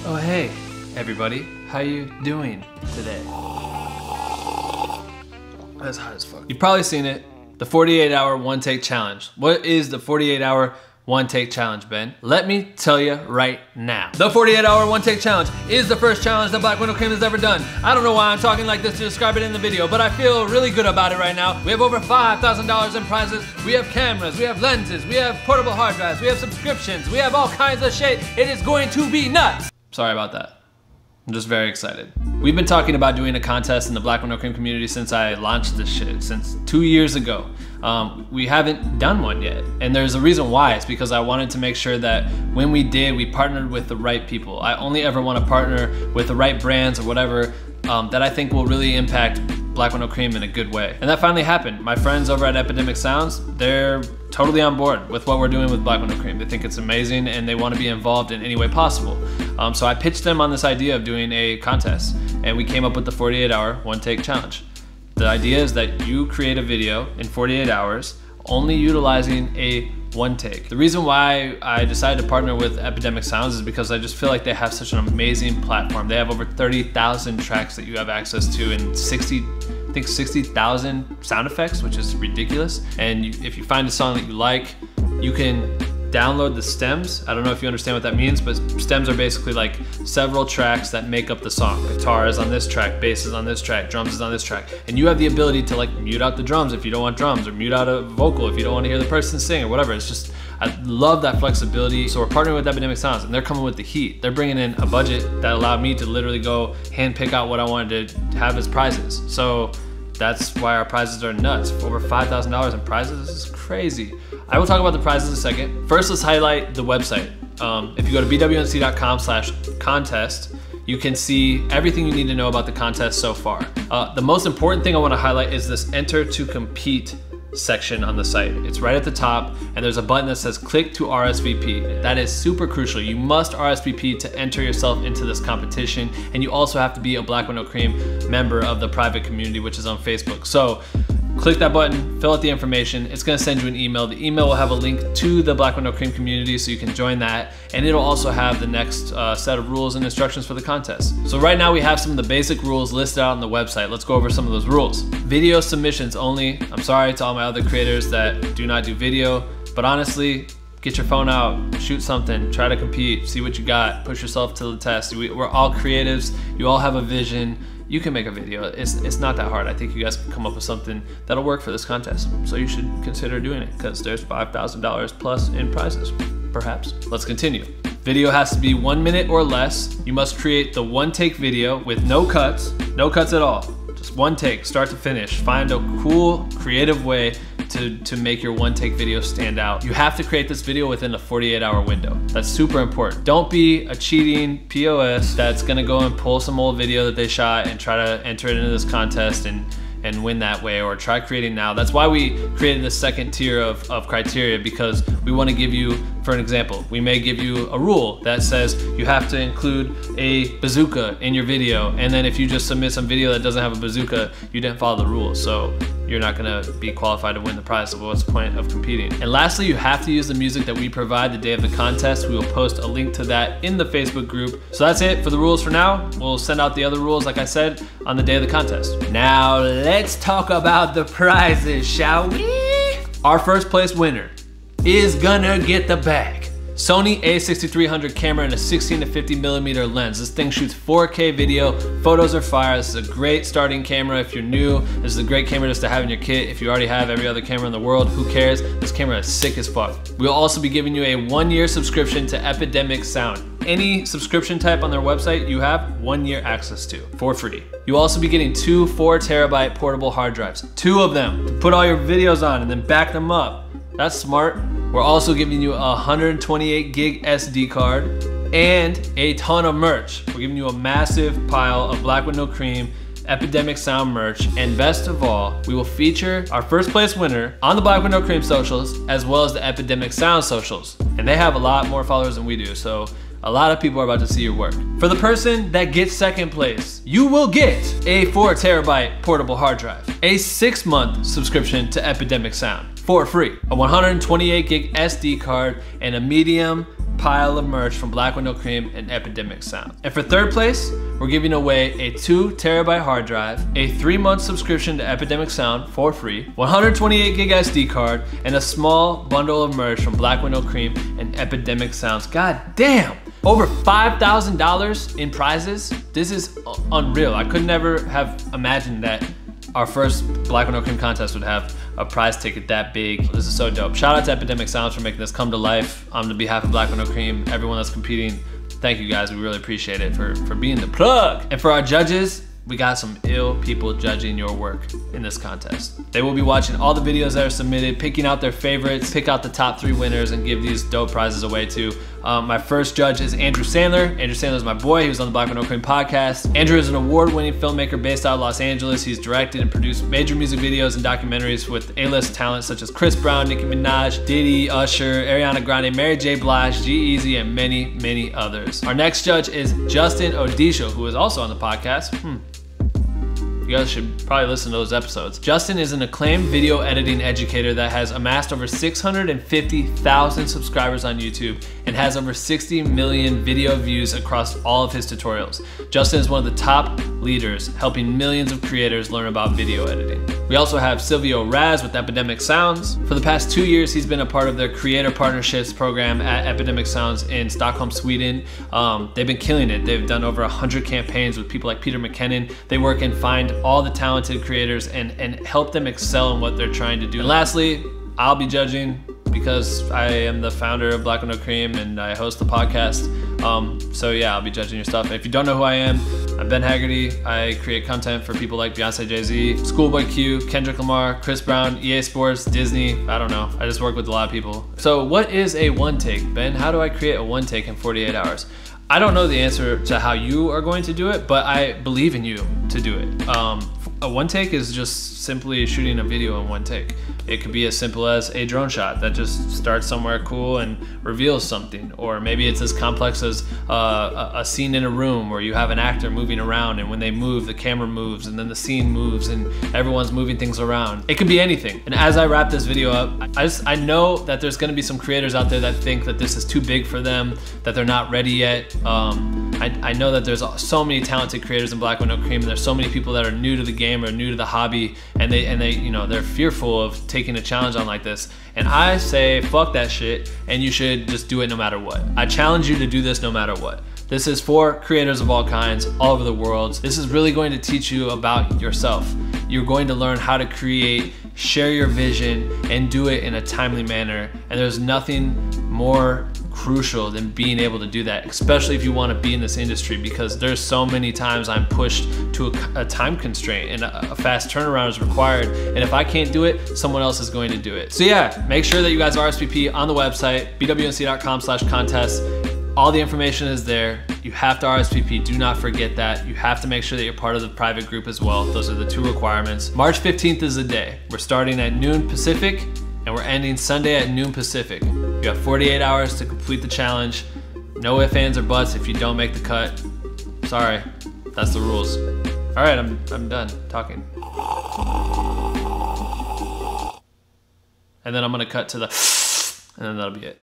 Oh hey, everybody. How you doing today? That's hot as fuck. You've probably seen it. The 48-hour one-take challenge. What is the 48-hour one-take challenge, Ben? Let me tell you right now. The 48-hour one-take challenge is the first challenge that BWNC has ever done. I don't know why I'm talking like this to describe it in the video, but I feel really good about it right now. We have over $5,000 in prizes. We have cameras, we have lenses, we have portable hard drives, we have subscriptions, we have all kinds of shit. It is going to be nuts. Sorry about that. I'm just very excited. We've been talking about doing a contest in the BWNC community since I launched this shit, since 2 years ago. We haven't done one yet, and there's a reason why. It's because I wanted to make sure that when we did, we partnered with the right people. I only ever want to partner with the right brands or whatever that I think will really impact BWNC in a good way. And that finally happened. My friends over at Epidemic Sounds, they're totally on board with what we're doing with BWNC. They think it's amazing and they want to be involved in any way possible. So I pitched them on this idea of doing a contest, and we came up with the 48-hour one-take challenge. The idea is that you create a video in 48 hours, only utilizing a one take. The reason why I decided to partner with Epidemic Sounds is because I just feel like they have such an amazing platform. They have over 30,000 tracks that you have access to and 60,000 sound effects, which is ridiculous. And if you find a song that you like, you can download the stems. I don't know if you understand what that means, but stems are basically like several tracks that make up the song. Guitar is on this track, bass is on this track, drums is on this track. And you have the ability to like mute out the drums if you don't want drums, or mute out a vocal if you don't want to hear the person sing or whatever. It's just, I love that flexibility. So we're partnering with Epidemic Sounds, and they're coming with the heat. They're bringing in a budget that allowed me to literally go hand pick out what I wanted to have as prizes. So that's why our prizes are nuts. Over $5,000 in prizes, this is crazy. I will talk about the prizes in a second. First, let's highlight the website. If you go to bwnc.com/contest, you can see everything you need to know about the contest so far. The most important thing I want to highlight is this Enter to Compete section on the site. It's right at the top, and there's a button that says click to RSVP. That is super crucial. You must RSVP to enter yourself into this competition, and you also have to be a BWNC member of the private community, which is on Facebook. So click that button, fill out the information. It's gonna send you an email. The email will have a link to the BWNC community, so you can join that, and it'll also have the next set of rules and instructions for the contest. So right now we have some of the basic rules listed out on the website. Let's go over some of those rules. Video submissions only. I'm sorry to all my other creators that do not do video, but honestly, get your phone out, shoot something, try to compete, see what you got, push yourself to the test. We're all creatives, you all have a vision. You can make a video. It's not that hard. I think you guys can come up with something that'll work for this contest. So you should consider doing it, because there's $5,000 plus in prizes, perhaps. Let's continue. Video has to be 1 minute or less. You must create the one-take video with no cuts at all. Just one take, start to finish. Find a cool, creative way to make your one-take video stand out. You have to create this video within a 48-hour window. That's super important. Don't be a cheating POS that's gonna go and pull some old video that they shot and try to enter it into this contest and win that way, or try creating now. That's why we created the second tier of criteria, because we want to give you, for an example, we may give you a rule that says you have to include a bazooka in your video, and then if you just submit some video that doesn't have a bazooka, you didn't follow the rules, so you're not gonna be qualified to win the prize, so what's the point of competing? And lastly, you have to use the music that we provide the day of the contest. We will post a link to that in the Facebook group. So that's it for the rules for now. We'll send out the other rules, like I said, on the day of the contest. Now let's talk about the prizes, shall we? Our first place winner is gonna get the bag. Sony a6300 camera and a 16 to 50 millimeter lens. This thing shoots 4K video, photos are fire. This is a great starting camera if you're new. This is a great camera just to have in your kit. If you already have every other camera in the world, who cares? This camera is sick as fuck. We'll also be giving you a 1-year subscription to Epidemic Sound. Any subscription type on their website, you have 1 year access to for free. You'll also be getting 2 4TB portable hard drives, 2 of them to put all your videos on and then back them up. That's smart. We're also giving you a 128 gig SD card and a ton of merch. We're giving you a massive pile of BWNC Epidemic Sound merch, and best of all, we will feature our first place winner on the BWNC socials as well as the Epidemic Sound socials. And they have a lot more followers than we do, so a lot of people are about to see your work. For the person that gets second place, you will get a 4TB portable hard drive, a 6-month subscription to Epidemic Sound for free, a 128 gig SD card, and a medium pile of merch from Black Window Cream and Epidemic Sound. And for third place, we're giving away a 2 terabyte hard drive, a 3-month subscription to Epidemic Sound for free, 128 gig SD card, and a small bundle of merch from Black Window Cream and Epidemic Sounds. God damn! Over $5,000 in prizes. This is unreal. I could never have imagined that our first Black Window Cream contest would have a prize ticket that big. This is so dope. Shout out to Epidemic Sounds for making this come to life. On behalf of Black Window Cream, everyone that's competing, thank you guys. We really appreciate it for being the plug. And for our judges, we got some ill people judging your work in this contest. They will be watching all the videos that are submitted, picking out their favorites, pick out the top 3 winners, and give these dope prizes away too. My first judge is Andrew Sandler. Andrew Sandler is my boy. He was on the Black Window Cream podcast. Andrew is an award-winning filmmaker based out of Los Angeles. He's directed and produced major music videos and documentaries with A-list talents such as Chris Brown, Nicki Minaj, Diddy, Usher, Ariana Grande, Mary J. Blige, G-Eazy, and many, many others. Our next judge is Justin Odisho, who is also on the podcast. You guys should probably listen to those episodes. Justin is an acclaimed video editing educator that has amassed over 650,000 subscribers on YouTube and has over 60 million video views across all of his tutorials. Justin is one of the top leaders helping millions of creators learn about video editing. We also have Silvio Raz with Epidemic Sounds. For the past 2 years, he's been a part of their Creator Partnerships program at Epidemic Sounds in Stockholm, Sweden. They've been killing it. They've done over 100 campaigns with people like Peter McKinnon. They work and find all the talented creators and help them excel in what they're trying to do. And lastly, I'll be judging because I am the founder of Black Window Cream and I host the podcast. So yeah, I'll be judging your stuff. If you don't know who I am, I'm Ben Haggerty. I create content for people like Beyonce, Jay-Z, Schoolboy Q, Kendrick Lamar, Chris Brown, EA Sports, Disney. I don't know. I just work with a lot of people. So what is a one take, Ben? How do I create a one take in 48 hours? I don't know the answer to how you are going to do it, but I believe in you to do it. A one take is just simply shooting a video in one take. It could be as simple as a drone shot that just starts somewhere cool and reveals something. Or maybe it's as complex as a scene in a room where you have an actor moving around, and when they move, the camera moves, and then the scene moves, and everyone's moving things around. It could be anything. And as I wrap this video up, I know that there's gonna be some creators out there that think that this is too big for them, that they're not ready yet. I know that there's so many talented creators in Black Window Cream, and there's so many people that are new to the game or new to the hobby, and they you know, they're fearful of taking a challenge on like this. And I say fuck that shit, and you should just do it no matter what. I challenge you to do this no matter what. This is for creators of all kinds, all over the world. This is really going to teach you about yourself. You're going to learn how to create, share your vision, and do it in a timely manner. And there's nothing more crucial than being able to do that, especially if you want to be in this industry, because there's so many times I'm pushed to a time constraint and a fast turnaround is required, and if I can't do it, someone else is going to do it. So yeah, make sure that you guys RSVP on the website, bwnc.com/contest. All the information is there. You have to RSVP, do not forget that. You have to make sure that you're part of the private group as well. Those are the 2 requirements. March 15th is the day. We're starting at noon Pacific, and we're ending Sunday at noon Pacific. You have 48 hours to complete the challenge. No ifs, ands, or buts if you don't make the cut. Sorry, that's the rules. All right, I'm done talking. And then I'm gonna cut to the, and then that'll be it.